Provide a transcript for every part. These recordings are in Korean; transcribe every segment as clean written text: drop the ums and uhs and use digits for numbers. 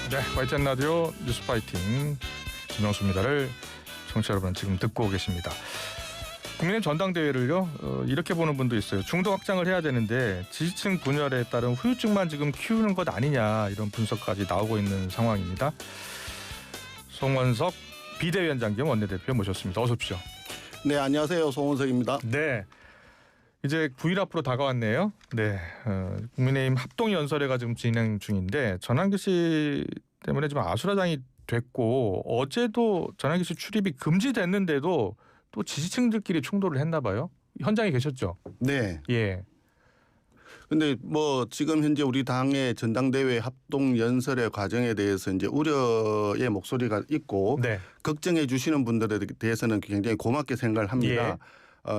네, YTN 라디오 뉴스파이팅 김영수입니다를 청취자 여러분 지금 듣고 계십니다. 국민의힘 전당대회를요 이렇게 보는 분도 있어요. 중도 확장을 해야 되는데 지지층 분열에 따른 후유증만 지금 키우는 것 아니냐 이런 분석까지 나오고 있는 상황입니다. 송원석 비대위원장 겸 원내대표 모셨습니다. 어서 오십시오. 네, 안녕하세요. 송원석입니다. 네, 이제 9일 앞으로 다가왔네요. 네, 국민의힘 합동연설회가 지금 진행 중인데 전한길 씨 때문에 지금 아수라장이 됐고 어제도 전한길 씨 출입이 금지됐는데도 또 지지층들끼리 충돌을 했나 봐요. 현장에 계셨죠? 네. 예. 근데 뭐 지금 현재 우리 당의 전당대회 합동 연설의 과정에 대해서 이제 우려의 목소리가 있고 네. 걱정해 주시는 분들에 대해서는 굉장히 고맙게 생각을 합니다.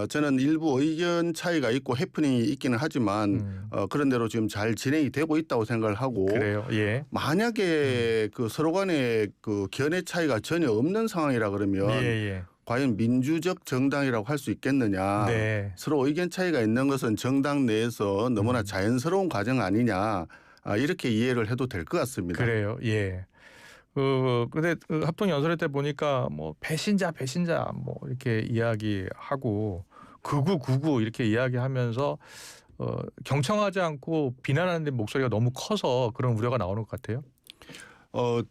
저는 일부 의견 차이가 있고 해프닝이 있기는 하지만 그런 대로 지금 잘 진행이 되고 있다고 생각을 하고 그래요. 예. 만약에 그 서로 간의 그 견해 차이가 전혀 없는 상황이라 그러면 예. 과연 민주적 정당이라고 할 수 있겠느냐. 네. 서로 의견 차이가 있는 것은 정당 내에서 너무나 자연스러운 과정 아니냐. 이렇게 이해를 해도 될 것 같습니다. 그래요. 예. 근데 합동연설회 때 보니까 뭐 배신자 뭐 이렇게 이야기하고 극우 이렇게 이야기하면서 경청하지 않고 비난하는 목소리가 너무 커서 그런 우려가 나오는 것 같아요.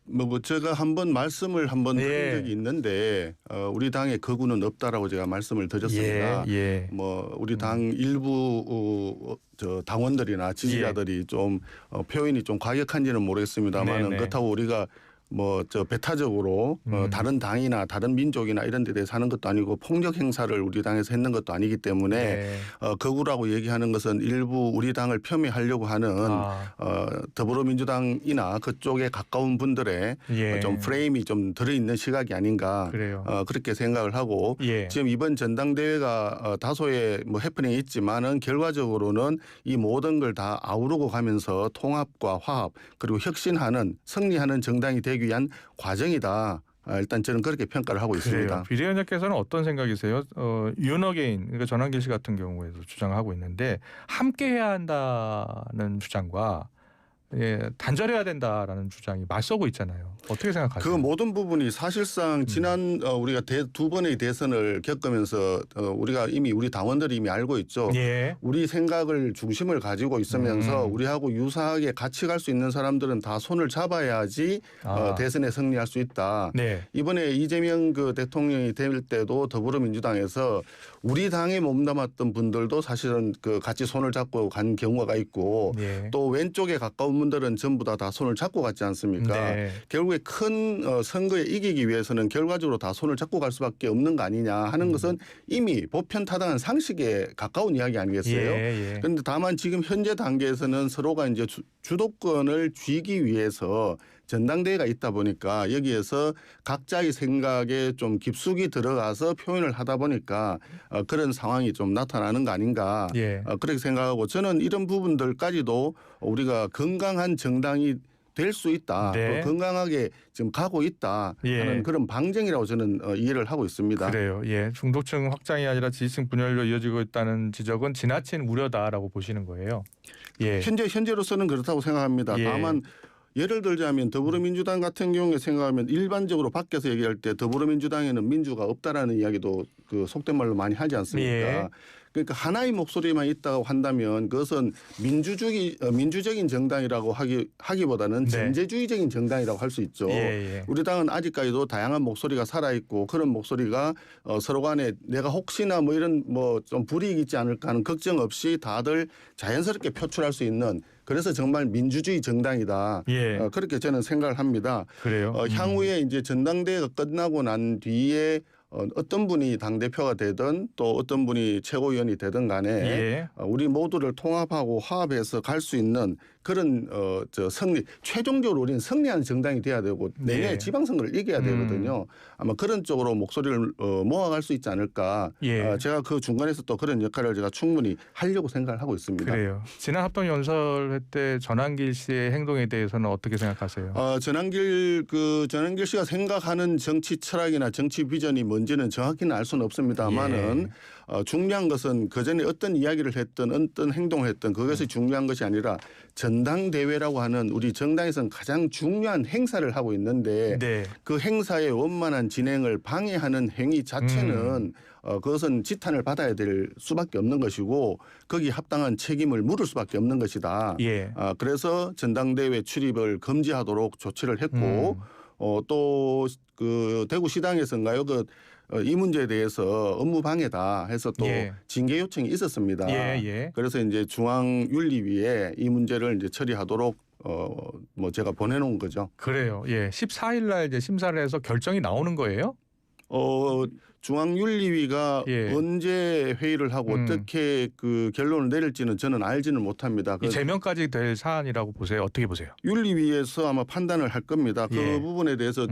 뭐 제가 한번 말씀을 한번 예. 드린 적이 있는데 우리 당에 극우는 없다라고 제가 말씀을 드렸습니다. 예. 뭐 우리 당 일부 저 당원들이나 지지자들이 좀 표현이 좀 과격한지는 모르겠습니다만은 그렇다고 우리가 뭐 저 배타적으로 다른 당이나 다른 민족이나 이런 데 대해서 하는 것도 아니고 폭력 행사를 우리 당에서 했는 것도 아니기 때문에 극우라고 얘기하는 것은 일부 우리 당을 폄훼하려고 하는 더불어민주당이나 그쪽에 가까운 분들의 좀 프레임이 좀 들어있는 시각이 아닌가 그렇게 생각을 하고 지금 이번 전당대회가 다소의 뭐 해프닝이 있지만은 결과적으로는 이 모든 걸 다 아우르고 가면서 통합과 화합 그리고 혁신하는 승리하는 정당이 되기 위한 과정이다. 일단 저는 그렇게 평가를 하고 있습니다. 비대위원장께서는 어떤 생각이세요? 윤어게인 그러니까 전한길 씨 같은 경우에도 주장하고 있는데 함께해야 한다는 주장과 단절해야 된다라는 주장이 맞서고 있잖아요. 어떻게 생각하세요? 그 모든 부분이 사실상 지난 우리가 두 번의 대선을 겪으면서 우리가 이미 우리 당원들이 이미 알고 있죠. 우리 생각을 중심을 가지고 있으면서 우리하고 유사하게 같이 갈 수 있는 사람들은 다 손을 잡아야지 대선에 승리할 수 있다. 이번에 이재명 그 대통령이 될 때도 더불어민주당에서 우리 당에 몸담았던 분들도 사실은 그 같이 손을 잡고 간 경우가 있고 또 왼쪽에 가까운 분들은 전부 다 손을 잡고 갔지 않습니까? 결국에 큰 선거에 이기기 위해서는 결과적으로 다 손을 잡고 갈 수밖에 없는 거 아니냐 하는 것은 이미 보편타당한 상식에 가까운 이야기 아니겠어요? 그런데 다만 지금 현재 단계에서는 서로가 이제 주도권을 쥐기 위해서 전당대회가 있다 보니까 여기에서 각자의 생각에 좀 깊숙이 들어가서 표현을 하다 보니까 그런 상황이 좀 나타나는 거 아닌가 그렇게 생각하고 저는 이런 부분들까지도 우리가 건강한 정당이 될 수 있다. 또 건강하게 지금 가고 있다 하는 그런 방증이라고 저는 이해를 하고 있습니다. 그래요. 중도층 확장이 아니라 지지층 분열로 이어지고 있다는 지적은 지나친 우려다라고 보시는 거예요. 현재로서는 그렇다고 생각합니다. 다만 예를 들자면 더불어민주당 같은 경우에 생각하면 일반적으로 밖에서 얘기할 때 더불어민주당에는 민주가 없다라는 이야기도 그 속된 말로 많이 하지 않습니까? 그러니까 하나의 목소리만 있다고 한다면 그것은 민주적인 정당이라고 하기보다는 전제주의적인 정당이라고 할 수 있죠. 우리 당은 아직까지도 다양한 목소리가 살아있고 그런 목소리가 서로 간에 내가 혹시나 뭐 이런 뭐 좀 불이익이 있지 않을까 하는 걱정 없이 다들 자연스럽게 표출할 수 있는 그래서 정말 민주주의 정당이다. 그렇게 저는 생각을 합니다. 향후에 이제 전당대회가 끝나고 난 뒤에 어떤 분이 당대표가 되든 또 어떤 분이 최고위원이 되든 간에 우리 모두를 통합하고 화합해서 갈 수 있는 그런 승리 최종적으로 우리는 승리하는 정당이 돼야 되고 내년에 지방선거를 이겨야 되거든요. 아마 그런 쪽으로 목소리를 모아갈 수 있지 않을까. 제가 그 중간에서 또 그런 역할을 제가 충분히 하려고 생각을 하고 있습니다. 지난 합동연설회 때 전한길 씨의 행동에 대해서는 어떻게 생각하세요? 전한길 씨가 생각하는 정치 철학이나 정치 비전이 뭔지는 정확히는 알 수는 없습니다만은 중요한 것은 그전에 어떤 이야기를 했든 어떤 행동을 했든 그것이 중요한 것이 아니라 전당대회라고 하는 우리 정당에서는 가장 중요한 행사를 하고 있는데 네. 그 행사의 원만한 진행을 방해하는 행위 자체는 그것은 지탄을 받아야 될 수밖에 없는 것이고 거기에 합당한 책임을 물을 수밖에 없는 것이다. 예. 그래서 전당대회 출입을 금지하도록 조치를 했고 또 그 대구시당에서인가요? 이 문제에 대해서 업무 방해다 해서 또 예. 징계 요청이 있었습니다. 예. 그래서 이제 중앙윤리위에 이 문제를 이제 처리하도록 뭐 제가 보내놓은 거죠. 그래요. 예. 14일 날 이제 심사를 해서 결정이 나오는 거예요? 중앙윤리위가 예. 언제 회의를 하고 어떻게 그 결론을 내릴지는 저는 알지는 못합니다. 이 제명까지 될 사안이라고 보세요. 어떻게 보세요? 윤리위에서 아마 판단을 할 겁니다. 그 예. 부분에 대해서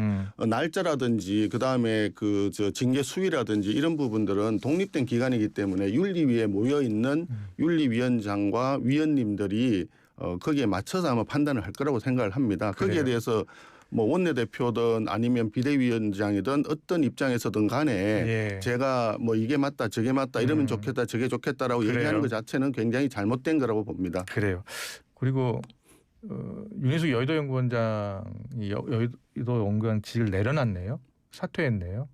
날짜라든지 그다음에 그 징계 수위라든지 이런 부분들은 독립된 기관이기 때문에 윤리위에 모여 있는 윤리위원장과 위원님들이 거기에 맞춰서 아마 판단을 할 거라고 생각을 합니다. 그래요? 거기에 대해서 뭐 원내대표든 아니면 비대위원장이든 어떤 입장에서든 간에 예. 제가 뭐 이게 맞다 저게 맞다 이러면 좋겠다 저게 좋겠다라고 그래요? 얘기하는 것 자체는 굉장히 잘못된 거라고 봅니다. 그래요. 그리고 윤희숙 여의도연구원장이 여의도 연구원직을 내려놨네요. 사퇴했네요.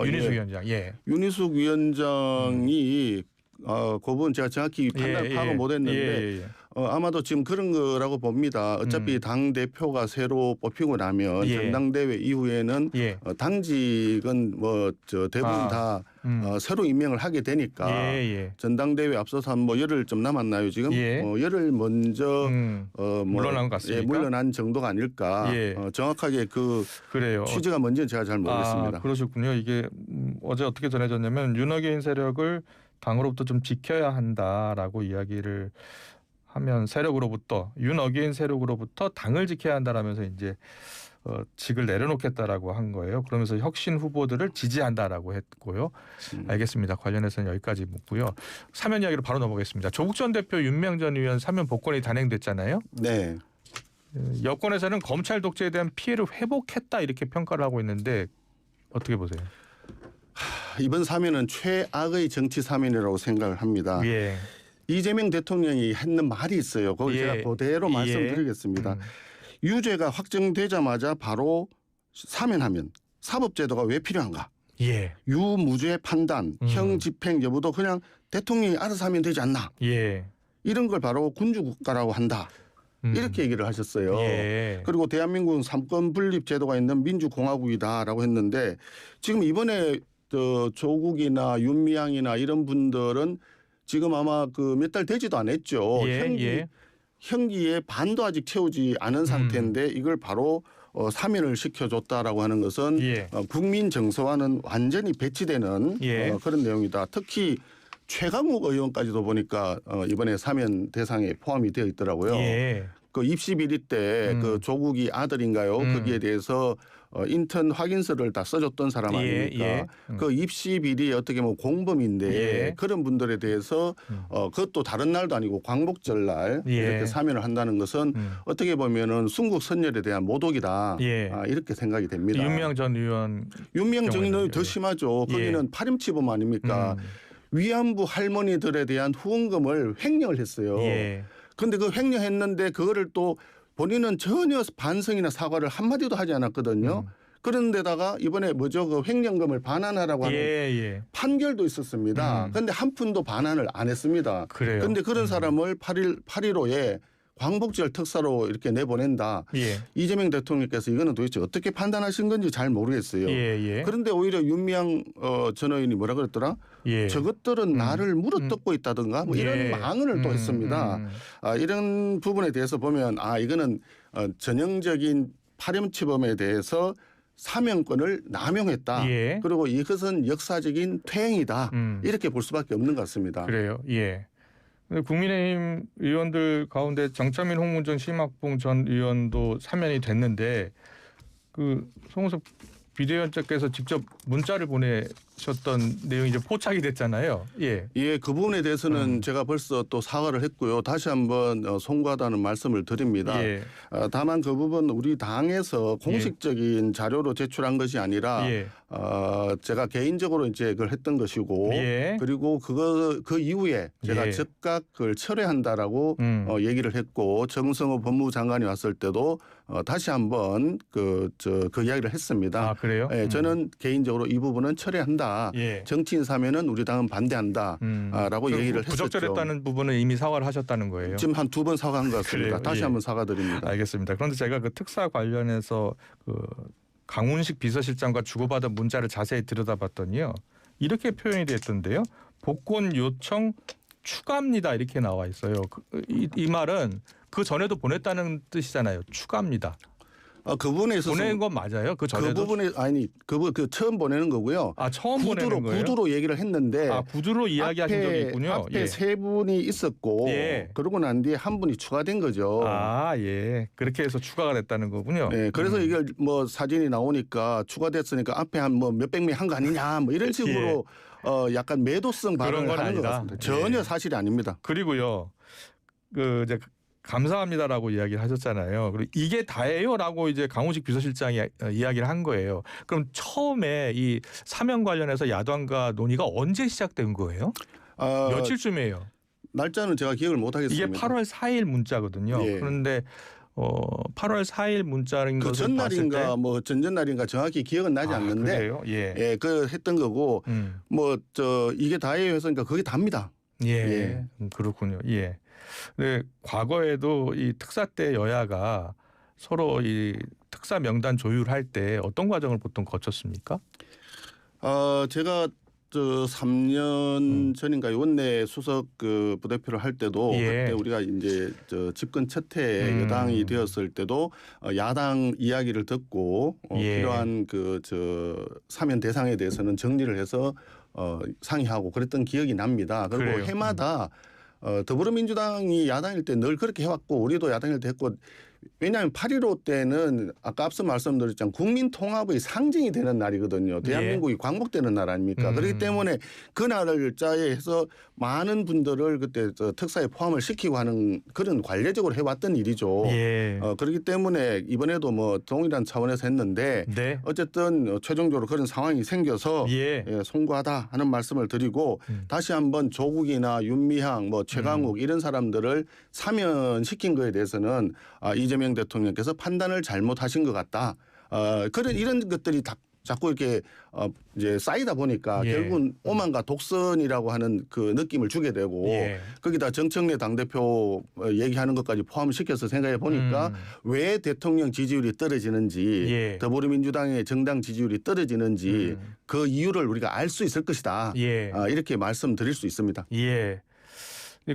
윤희숙 예. 위원장. 예. 윤희숙 위원장이 그 부분 제가 정확히 파악을 못했는데 아마도 지금 그런 거라고 봅니다. 어차피 당 대표가 새로 뽑히고 나면 전당대회 이후에는 당직은 뭐 대부분 다 새로 임명을 하게 되니까 전당대회 앞서서 한 뭐 열흘 좀 남았나요 지금? 열흘 먼저 물러난 것 같습니까? 물러난 정도가 아닐까? 정확하게 그래요. 취지가 뭔지는 제가 잘 모르겠습니다. 그러셨군요. 이게 어제 어떻게 전해졌냐면 윤호개인 세력을 당으로부터 좀 지켜야 한다라고 이야기를 하면 윤어게인 세력으로부터 당을 지켜야 한다라면서 이제 직을 내려놓겠다라고 한 거예요. 그러면서 혁신 후보들을 지지한다라고 했고요. 알겠습니다. 관련해서는 여기까지 묻고요. 사면 이야기로 바로 넘어가겠습니다. 조국 전 대표 윤미향 전 의원 사면 복권이 단행됐잖아요. 네. 여권에서는 검찰 독재에 대한 피해를 회복했다 이렇게 평가를 하고 있는데 어떻게 보세요? 이번 사면은 최악의 정치 사면이라고 생각을 합니다. 예. 이재명 대통령이 했는 말이 있어요. 그걸 제가 그대로 말씀드리겠습니다. 유죄가 확정되자마자 바로 사면하면 사법제도가 왜 필요한가? 유무죄 판단, 형 집행 여부도 그냥 대통령이 알아서 하면 되지 않나? 이런 걸 바로 군주국가라고 한다. 이렇게 얘기를 하셨어요. 그리고 대한민국은 삼권 분립 제도가 있는 민주공화국이다라고 했는데 지금 이번에 조국이나 윤미향이나 이런 분들은 지금 아마 그 몇 달 되지도 않았죠. 형기의 반도 아직 채우지 않은 상태인데 이걸 바로 사면을 시켜줬다라고 하는 것은 국민 정서와는 완전히 배치되는 그런 내용이다. 특히 최강욱 의원까지도 보니까 이번에 사면 대상에 포함이 되어 있더라고요. 그 입시 비리 때 그 조국이 아들인가요? 거기에 대해서 인턴 확인서를 다 써줬던 사람 아닙니까? 그 입시 비리 어떻게 보면 공범인데 그런 분들에 대해서 그것도 다른 날도 아니고 광복절 날 이렇게 사면을 한다는 것은 어떻게 보면은 순국 선열에 대한 모독이다. 이렇게 생각이 됩니다. 윤미향 전 의원. 윤미향 전 의원은 더 심하죠. 거기는 파렴치범 아닙니까? 위안부 할머니들에 대한 후원금을 횡령을 했어요. 그런데 그 횡령했는데 그거를 또 본인은 전혀 반성이나 사과를 한마디도 하지 않았거든요. 그런데다가 이번에 그 횡령금을 반환하라고 하는 판결도 있었습니다. 그런데 한 푼도 반환을 안 했습니다. 그런데 그런 사람을 8.15에 광복절 특사로 이렇게 내보낸다. 이재명 대통령께서 이거는 도대체 어떻게 판단하신 건지 잘 모르겠어요. 그런데 오히려 윤미향 전 의원이 뭐라 그랬더라? 저것들은 나를 물어뜯고 있다든가 뭐 이런 망언을 또 했습니다. 이런 부분에 대해서 보면 이거는 전형적인 파렴치범에 대해서 사면권을 남용했다. 그리고 이것은 역사적인 퇴행이다. 이렇게 볼 수밖에 없는 것 같습니다. 그래요. 국민의힘 의원들 가운데 정철민 홍문전 심학봉 전 의원도 사면이 됐는데 그 송우섭 비대위원장께서 직접 문자를 보내서 말씀하셨던 내용이 이제 포착이 됐잖아요. 예. 예, 그 부분에 대해서는 제가 벌써 또 사과를 했고요. 다시 한번 송구하다는 말씀을 드립니다. 예. 다만 그 부분 우리 당에서 공식적인 자료로 제출한 것이 아니라 예. 제가 개인적으로 이제 그걸 했던 것이고 예. 그리고 그 이후에 제가 예. 즉각 그걸 철회한다라고 얘기를 했고 정성호 법무부 장관이 왔을 때도 다시 한번 그 이야기를 했습니다. 아, 그래요? 예, 저는 개인적으로 이 부분은 철회한다. 예. 정치인 사면은 우리 당은 반대한다라고 얘기를 했었죠. 부적절했다는 부분은 이미 사과를 하셨다는 거예요. 지금 한 2번 사과한 것 같습니다. 그래요? 다시 예. 한번 사과드립니다. 알겠습니다. 그런데 제가 그 특사 관련해서 그 강훈식 비서실장과 주고받은 문자를 자세히 들여다봤더니요. 이렇게 표현이 됐던데요. 복권 요청 추가입니다. 이렇게 나와 있어요. 이 말은 그 전에도 보냈다는 뜻이잖아요. 추가입니다. 그 부분에 있어서 보낸 건 맞아요. 그 전에도. 그 부분에 아니 그 처음 보내는 거고요. 아, 처음 보내는 거예요? 구두로 얘기를 했는데 구두로 이야기하신 적이 있군요. 앞에 예. 세 분이 있었고 예. 그러고 난 뒤에 한 분이 추가된 거죠. 아, 예. 그렇게 해서 추가가 됐다는 거군요. 네, 그래서 이게 뭐 사진이 나오니까 추가됐으니까 앞에 한 뭐 몇백 명 한 거 아니냐 뭐 이런 식으로 약간 매도성 발언을 그런 건 하는 것 아니다. 같습니다. 전혀 예. 사실이 아닙니다. 그리고요. 그 이제 감사합니다라고 이야기를 하셨잖아요. 그리고 이게 다예요라고 이제 강훈식 비서실장이 이야기를 한 거예요. 그럼 처음에 이 사면 관련해서 야당과 논의가 언제 시작된 거예요? 며칠쯤이에요? 날짜는 제가 기억을 못 하겠습니다. 이게 8월 4일 문자거든요. 예. 그런데 8월 4일 문자인 그 것을 봤을 전날인가 때 뭐 전전날인가 정확히 기억은 나지 않는데 그래요? 예. 예, 그 했던 거고 뭐 이게 다예요 했으니까 그게 답니다. 예. 그렇군요. 예. 네, 과거에도 이 특사 때 여야가 서로 이 특사 명단 조율할 때 어떤 과정을 보통 거쳤습니까? 제가 3년 전인가 원내 수석 그 부대표를 할 때도 예. 그때 우리가 이제 집권 첫해 여당이 되었을 때도 야당 이야기를 듣고 예. 필요한 사면 대상에 대해서는 정리를 해서 상의하고 그랬던 기억이 납니다. 그리고 그래요. 해마다 더불어민주당이 야당일 때 늘 그렇게 해왔고 우리도 야당일 때 했고 왜냐하면 8.15 때는 아까 앞서 말씀드렸지만 국민 통합의 상징이 되는 날이거든요. 대한민국이 광복되는 날 아닙니까? 그렇기 때문에 그 날을 짜해서 많은 분들을 그때 특사에 포함을 시키고 하는 그런 관례적으로 해왔던 일이죠. 예. 그렇기 때문에 이번에도 뭐 동일한 차원에서 했는데 네. 어쨌든 최종적으로 그런 상황이 생겨서 송구하다 하는 말씀을 드리고 다시 한번 조국이나 윤미향 뭐 최강욱 이런 사람들을 사면시킨 거에 대해서는 이재명 대통령께서 판단을 잘못하신 것 같다. 이런 것들이 자꾸 이렇게 이제 쌓이다 보니까 결국은 오만과 독선이라고 하는 그 느낌을 주게 되고 거기다 정청래 당대표 얘기하는 것까지 포함시켜서 생각해 보니까 왜 대통령 지지율이 떨어지는지 더불어민주당의 정당 지지율이 떨어지는지 그 이유를 우리가 알 수 있을 것이다. 이렇게 말씀드릴 수 있습니다. 예.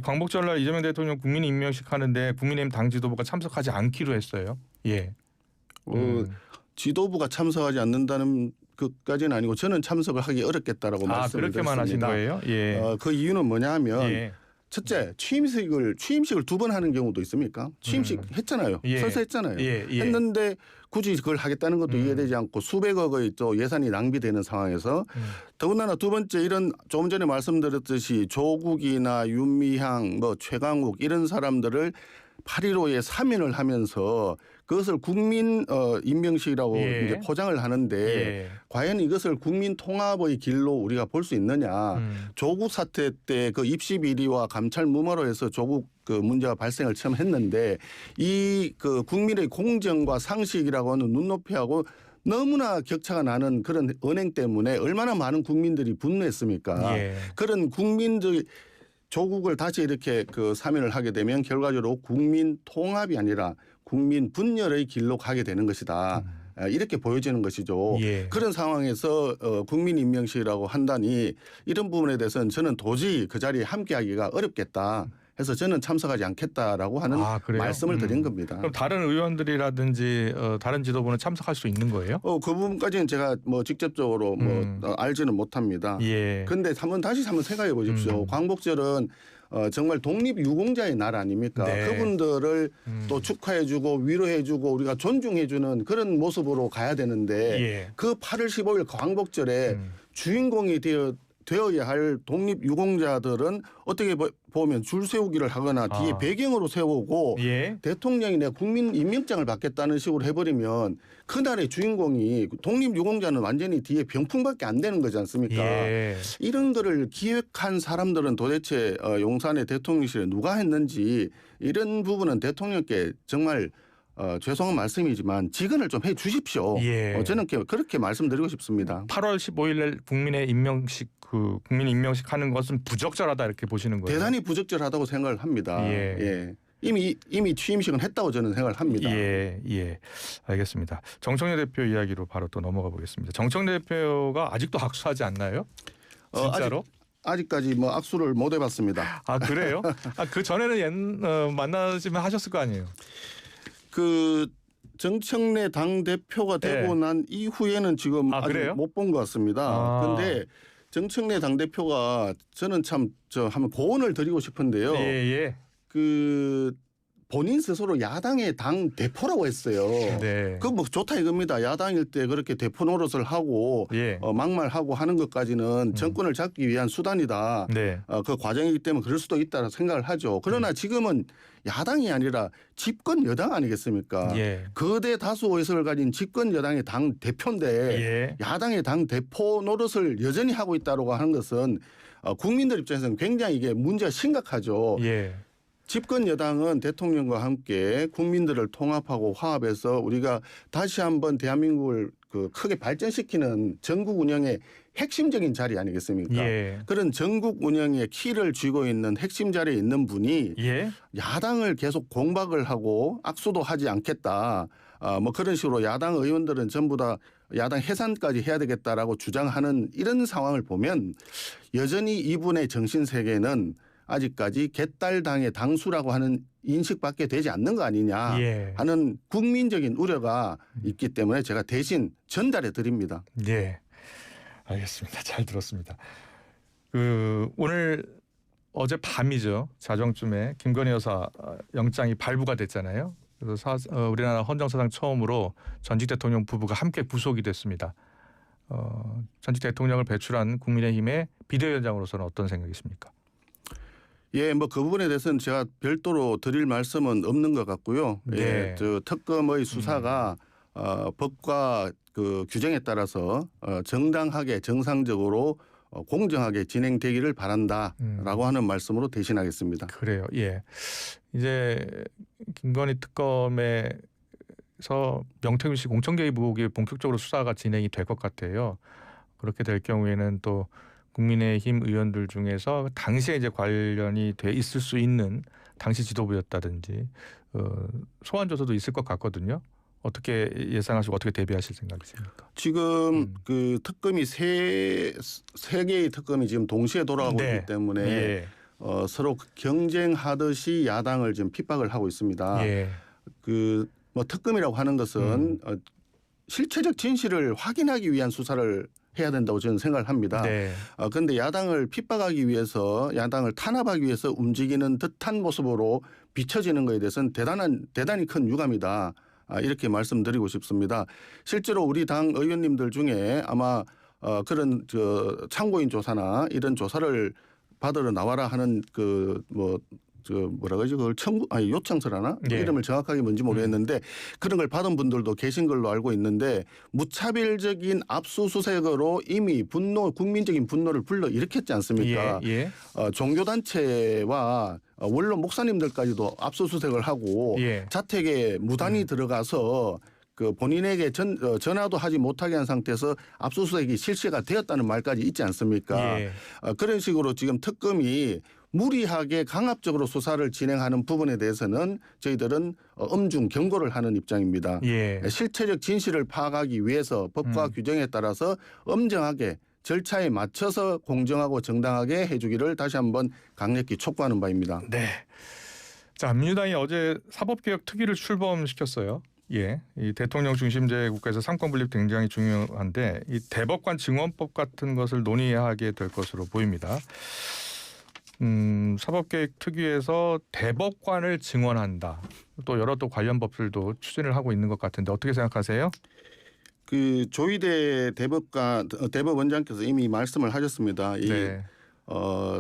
광복절날 이재명 대통령 국민 임명식 하는데 국민의힘 당 지도부가 참석하지 않기로 했어요. 예. 지도부가 참석하지 않는다는 것까지는 아니고 저는 참석을 하기 어렵겠다라고 말씀을 그렇게만 드렸습니다. 하신 거예요? 예. 그 이유는 뭐냐면 첫째 취임식을 2번 하는 경우도 있습니까? 취임식 했잖아요. 설사 했잖아요. 했는데 굳이 그걸 하겠다는 것도 이해되지 않고 수백억의 또 예산이 낭비되는 상황에서 더군다나 두 번째 이런 조금 전에 말씀드렸듯이 조국이나 윤미향 뭐 최강욱 이런 사람들을 8.15에 사면을 하면서 그것을 국민 임명식이라고 이제 포장을 하는데 과연 이것을 국민 통합의 길로 우리가 볼 수 있느냐. 조국 사태 때 그 입시 비리와 감찰 무마로 해서 조국 그 문제가 발생을 처음 했는데 이 그 국민의 공정과 상식이라고 하는 눈높이하고 너무나 격차가 나는 그런 언행 때문에 얼마나 많은 국민들이 분노했습니까? 그런 국민들 조국을 다시 이렇게 사면을 하게 되면 결과적으로 국민 통합이 아니라 국민 분열의 길로 가게 되는 것이다. 이렇게 보여지는 것이죠. 그런 상황에서 국민 임명식이라고 한다니 이런 부분에 대해서는 저는 도저히 그 자리에 함께하기가 어렵겠다. 해서 저는 참석하지 않겠다라고 하는 말씀을 드린 겁니다. 그럼 다른 의원들이라든지 다른 지도부는 참석할 수 있는 거예요? 그 부분까지는 제가 뭐 직접적으로 알지는 못합니다. 그런데 다시 한번 생각해 보십시오. 광복절은 정말 독립유공자의 날 아닙니까? 그분들을 또 축하해주고 위로해주고 우리가 존중해주는 그런 모습으로 가야 되는데 그 8월 15일 광복절에 주인공이 되어야 할 독립유공자들은 어떻게 보면 줄 세우기를 하거나 뒤에 배경으로 세우고 예. 대통령이 내가 국민 임명장을 받겠다는 식으로 해버리면 그날의 주인공이 독립유공자는 완전히 뒤에 병풍밖에 안 되는 거지 않습니까? 예. 이런 거를 기획한 사람들은 도대체 용산의 대통령실에 누가 했는지 이런 부분은 대통령께 정말 죄송한 말씀이지만 직언을 좀 해 주십시오. 예. 저는 그렇게 말씀드리고 싶습니다. 8월 15일 날 국민 임명식 하는 것은 부적절하다 이렇게 보시는 거예요. 대단히 부적절하다고 생각을 합니다. 예. 예. 이미 취임식은 했다고 저는 생각을 합니다. 예, 예, 알겠습니다. 정청래 대표 이야기로 바로 또 넘어가 보겠습니다. 정청래 대표가 아직도 악수하지 않나요? 진짜로? 아직까지 뭐 악수를 못 해봤습니다. 아 그래요? 그 전에는 만나시면 하셨을 거 아니에요? 그 정청래 당 대표가 되고 난 이후에는 지금 아직 못 본 것 같습니다. 그런데 정청래 당 대표가 저는 참 한번 고언을 드리고 싶은데요. 예. 그 본인 스스로 야당의 당 대표라고 했어요. 네. 그 뭐 좋다 이겁니다. 야당일 때 그렇게 대표 노릇을 하고 막말하고 하는 것까지는 정권을 잡기 위한 수단이다. 네. 그 과정이기 때문에 그럴 수도 있다고 생각을 하죠. 그러나 지금은 야당이 아니라 집권 여당 아니겠습니까? 예. 거대 다수 의석을 가진 집권 여당의 당 대표인데 야당의 당 대표 노릇을 여전히 하고 있다고 하는 것은 국민들 입장에서는 굉장히 이게 문제가 심각하죠. 예. 집권 여당은 대통령과 함께 국민들을 통합하고 화합해서 우리가 다시 한번 대한민국을 크게 발전시키는 전국 운영의 핵심적인 자리 아니겠습니까? 예. 그런 전국 운영의 키를 쥐고 있는 핵심 자리에 있는 분이 야당을 계속 공박을 하고 악수도 하지 않겠다. 뭐 그런 식으로 야당 의원들은 전부 다 야당 해산까지 해야 되겠다라고 주장하는 이런 상황을 보면 여전히 이분의 정신세계는 아직까지 개딸당의 당수라고 하는 인식밖에 되지 않는 거 아니냐 하는 국민적인 우려가 있기 때문에 제가 대신 전달해 드립니다. 네, 알겠습니다. 잘 들었습니다. 오늘 어제 밤이죠. 자정쯤에 김건희 여사 영장이 발부가 됐잖아요. 그래서 우리나라 헌정사상 처음으로 전직 대통령 부부가 함께 구속이 됐습니다. 전직 대통령을 배출한 국민의힘의 비대위원장으로서는 어떤 생각이십니까? 예, 뭐 그 부분에 대해서는 제가 별도로 드릴 말씀은 없는 것 같고요. 예, 특검의 수사가 법과 그 규정에 따라서 정당하게 정상적으로 공정하게 진행되기를 바란다라고 하는 말씀으로 대신하겠습니다. 그래요. 예. 이제 김건희 특검에서 명태균 씨 공천 개입 의혹이 본격적으로 수사가 진행이 될 것 같아요. 그렇게 될 경우에는 또 국민의힘 의원들 중에서 당시에 이제 관련이 돼 있을 수 있는 당시 지도부였다든지 소환 조사도 있을 것 같거든요. 어떻게 예상하시고 어떻게 대비하실 생각이십니까? 지금 그 특검이 세 개의 특검이 지금 동시에 돌아가고 있기 때문에 서로 경쟁하듯이 야당을 지금 핍박을 하고 있습니다. 그 뭐 특검이라고 하는 것은 실체적 진실을 확인하기 위한 수사를 해야 된다고 저는 생각을 합니다. 그런데 야당을 핍박하기 위해서 야당을 탄압하기 위해서 움직이는 듯한 모습으로 비춰지는 것에 대해서는 대단히 큰 유감이다. 이렇게 말씀드리고 싶습니다. 실제로 우리 당 의원님들 중에 아마 그런 참고인 조사나 이런 조사를 받으러 나와라 하는 뭐라 그러지 그걸 요청서라나 이름을 정확하게 뭔지 모르겠는데 그런 걸 받은 분들도 계신 걸로 알고 있는데 무차별적인 압수수색으로 이미 국민적인 분노를 불러 일으켰지 않습니까? 종교단체와 원로 목사님들까지도 압수수색을 하고 자택에 무단히 들어가서 그 본인에게 전화도 하지 못하게 한 상태에서 압수수색이 실시가 되었다는 말까지 있지 않습니까? 그런 식으로 지금 특검이 무리하게 강압적으로 수사를 진행하는 부분에 대해서는 저희들은 엄중 경고를 하는 입장입니다. 실체적 진실을 파악하기 위해서 법과 규정에 따라서 엄정하게 절차에 맞춰서 공정하고 정당하게 해주기를 다시 한번 강력히 촉구하는 바입니다. 네. 자, 민주당이 어제 사법개혁 특위를 출범시켰어요. 이 대통령 중심제 국가에서 삼권 분립 굉장히 중요한데 이 대법관 증언법 같은 것을 논의하게 될 것으로 보입니다. 사법개혁 특위에서 대법관을 증언한다. 또 여러 또 관련 법들도 추진을 하고 있는 것 같은데 어떻게 생각하세요? 그 조희대 대법원장께서 이미 말씀을 하셨습니다. 이 네.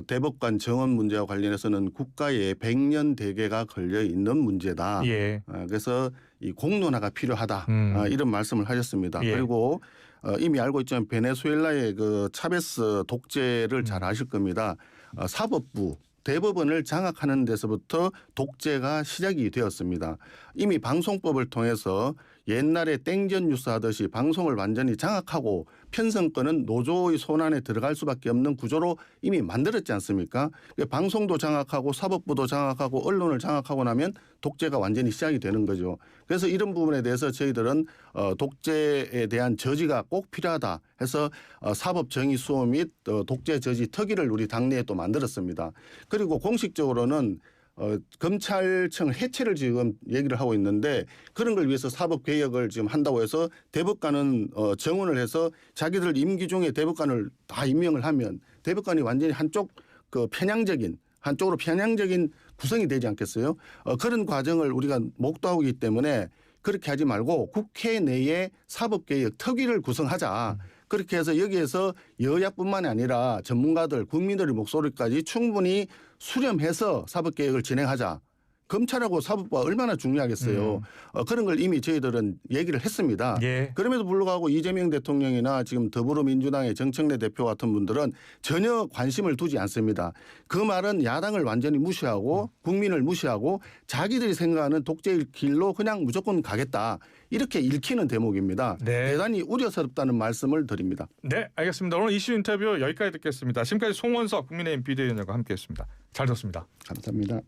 대법관 정원 문제와 관련해서는 국가에 100년 대계가 걸려 있는 문제다. 예. 그래서 이 공론화가 필요하다. 이런 말씀을 하셨습니다. 예. 그리고 이미 알고 있지만 베네수엘라의 그 차베스 독재를 잘 아실 겁니다. 사법부 대법원을 장악하는 데서부터 독재가 시작이 되었습니다. 이미 방송법을 통해서 옛날에 땡전 뉴스 하듯이 방송을 완전히 장악하고 편성권은 노조의 손안에 들어갈 수밖에 없는 구조로 이미 만들었지 않습니까? 방송도 장악하고 사법부도 장악하고 언론을 장악하고 나면 독재가 완전히 시작이 되는 거죠. 그래서 이런 부분에 대해서 저희들은 독재에 대한 저지가 꼭 필요하다 해서 사법정의수호 및 독재 저지 특위를 우리 당내에 또 만들었습니다. 그리고 공식적으로는 검찰청 해체를 지금 얘기를 하고 있는데 그런 걸 위해서 사법개혁을 지금 한다고 해서 대법관은 정원을 해서 자기들 임기 중에 대법관을 다 임명을 하면 대법관이 완전히 한쪽으로 편향적인 구성이 되지 않겠어요? 그런 과정을 우리가 목도하고 있기 때문에 그렇게 하지 말고 국회 내에 사법개혁 특위를 구성하자. 그렇게 해서 여기에서 여야뿐만이 아니라 전문가들, 국민들의 목소리까지 충분히 수렴해서 사법개혁을 진행하자. 검찰하고 사법부가 얼마나 중요하겠어요. 그런 걸 이미 저희들은 얘기를 했습니다. 예. 그럼에도 불구하고 이재명 대통령이나 지금 더불어민주당의 정청래 대표 같은 분들은 전혀 관심을 두지 않습니다. 그 말은 야당을 완전히 무시하고 국민을 무시하고 자기들이 생각하는 독재의 길로 그냥 무조건 가겠다. 이렇게 읽히는 대목입니다. 네. 대단히 우려스럽다는 말씀을 드립니다. 네, 알겠습니다. 오늘 이슈 인터뷰 여기까지 듣겠습니다. 지금까지 송원석 국민의힘 비대위원장과 함께했습니다. 잘 들었습니다. 감사합니다.